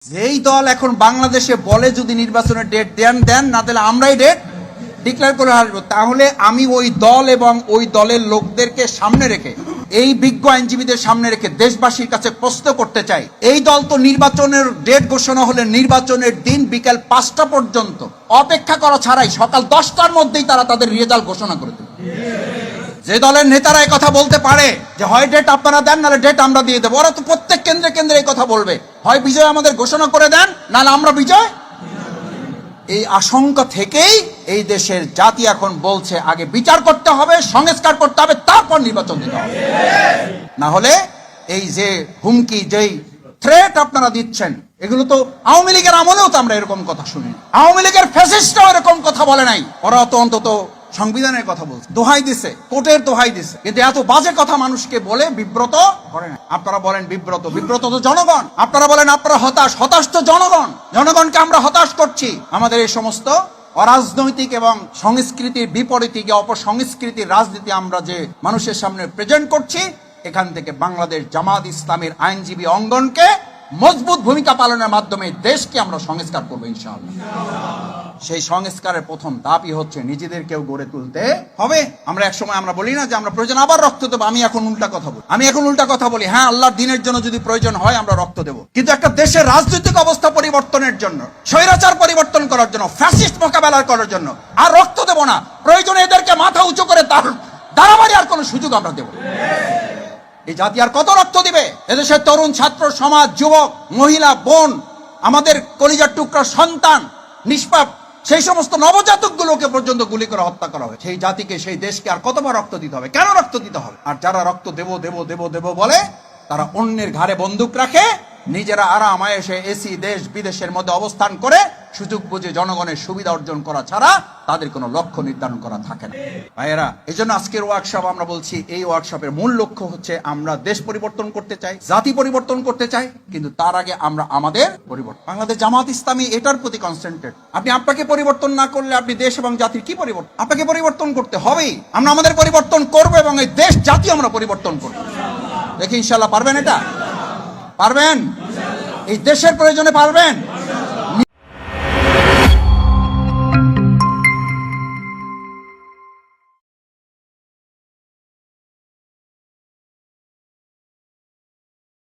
যেই দল এখন বাংলাদেশে বলে যদি নির্বাচনের ডেট দেন না দিলে আমরাই ডেট ডিক্লেয়ার করে আসবো, তাহলে আমি ওই দল এবং ওই দলের লোকদেরকে সামনে রেখে, এই বিজ্ঞ আইনজীবীদের সামনে রেখে দেশবাসীর কাছে প্রশ্ন করতে চাই, এই দল তো নির্বাচনের ডেট ঘোষণা হলে নির্বাচনের দিন বিকেল 5টা পর্যন্ত অপেক্ষা করা ছাড়াই সকাল 10টার মধ্যেই তারা তাদের রেজাল্ট ঘোষণা করে দেবে। যে দলের নেতারা এই কথা বলতে পারে যে হয় ডেট আপনারা দেন নাহলে ডেট আমরা দিয়ে দেবো, ওরা তো প্রত্যেক কেন্দ্রে কেন্দ্রে এই কথা বলবে, হয় বিজয় আমাদের ঘোষণা করে দেন নাহলে আমরা বিজয়। এই আশঙ্কা থেকেই এই দেশের জাতি এখন বলছে আগে বিচার করতে হবে, সংস্কার করতে হবে, তারপর নির্বাচন দিতে হবে। না হলে এই যে হুমকি, যেই থ্রেট আপনারা দিচ্ছেন, এগুলো তো আওয়ামী লীগের আমলেও তো আমরা এরকম কথা শুনি। আওয়ামী লীগের ফ্যাসিস্টরাও এরকম কথা বলে নাই, ওরা তো অন্তত সংবিধানের কথা বলছে, দোহাই দিছে, কোর্টের দোহাই দিছে, কিন্তু এত বাজে কথা মানুষকে বলে বিব্রত করে না। আপনারা বলেন বিব্রত, বিব্রত তো জনগণ। আপনারা বলেন আপনারা হতাশ, হতাশ তো জনগণ। জনগণকে আমরা হতাশ করছি। আমাদের এই সমস্ত অরাজনৈতিক এবং সংস্কৃতির বিপরীতে গিয়ে অপসংস্কৃতির রাজনীতি আমরা যে মানুষের সামনে প্রেজেন্ট করছি, এখান থেকে বাংলাদেশ জামাত ইসলামের আইনজীবী অঙ্গনকে মজবুত ভূমিকা পালনের মাধ্যমে দেশকে আমরা সংস্কার করবো ইনশাআল্লাহ। সেই সংস্কারের প্রথম ধাপই হচ্ছে নিজেদেরকেও গড়ে তুলতে হবে। আমরা এক সময় আমরা বলি না যে আমরা প্রয়োজন আবার রক্ত দেবো, আমি এখন উল্টা কথা বলি, হ্যাঁ আল্লাহর দিনের জন্য যদি প্রয়োজন হয় আমরা রক্ত দেবো, কিন্তু একটা দেশের রাজনৈতিক অবস্থা পরিবর্তনের জন্য, স্বৈরাচার পরিবর্তন করার জন্য, ফ্যাসিস্ট মোকাবেলা করার জন্য আর রক্ত দেবো না। প্রয়োজনে এদেরকে মাথা উঁচু করে দাঁড়াবাড়ি আর কোনো সুযোগ আমরা দেবো। এই জাতি আর কত রক্ত দিবে? এদেশের তরুণ ছাত্র সমাজ, যুবক, মহিলা, বোন, আমাদের কলিজার টুকরা সন্তান, নিষ্পাপ সেই সমস্ত নবজাতক গুলোকে পর্যন্ত গুলি করে হত্যা করা হয়। সেই জাতিকে, সেই দেশকে আর কতবার রক্ত দিতে হবে? কেন রক্ত দিতে হবে? আর যারা রক্ত দেবো দেবো দেবো দেবো বলে, তারা অন্যের ঘাড়ে বন্দুক রাখে, নিজেরা আরাম আয়েশে এসি দেশ বিদেশের মধ্যে অবস্থান করে সুযোগ বুঝে জনগণের সুবিধা অর্জন করা ছাড়া তাদের কোনো লক্ষ্য নির্ধারণ করা থাকে না। ভাইয়েরা, এই জন্য আজকের ওয়ার্কশপ আমরা বলছি, এই ওয়ার্কশপের মূল লক্ষ্য হচ্ছে আমরা দেশ পরিবর্তন করতে চাই, জাতি পরিবর্তন করতে চাই, কিন্তু তার আগে আমরা আমাদের পরিবর্তন। বাংলাদেশ জামাত ইসলামী এটার প্রতি কনসেন্ট্রেট। আপনি আপনাকে পরিবর্তন না করলে আপনি দেশ এবং জাতির কি পরিবর্তন? আপনাকে পরিবর্তন করতে হবেই। আমরা আমাদের পরিবর্তন করবো এবং এই দেশ জাতি আমরা পরিবর্তন করবো। দেখি ইনশাল্লাহ পারবেন? এটা পারবেন? এই দেশের প্রয়োজনে পারবেন?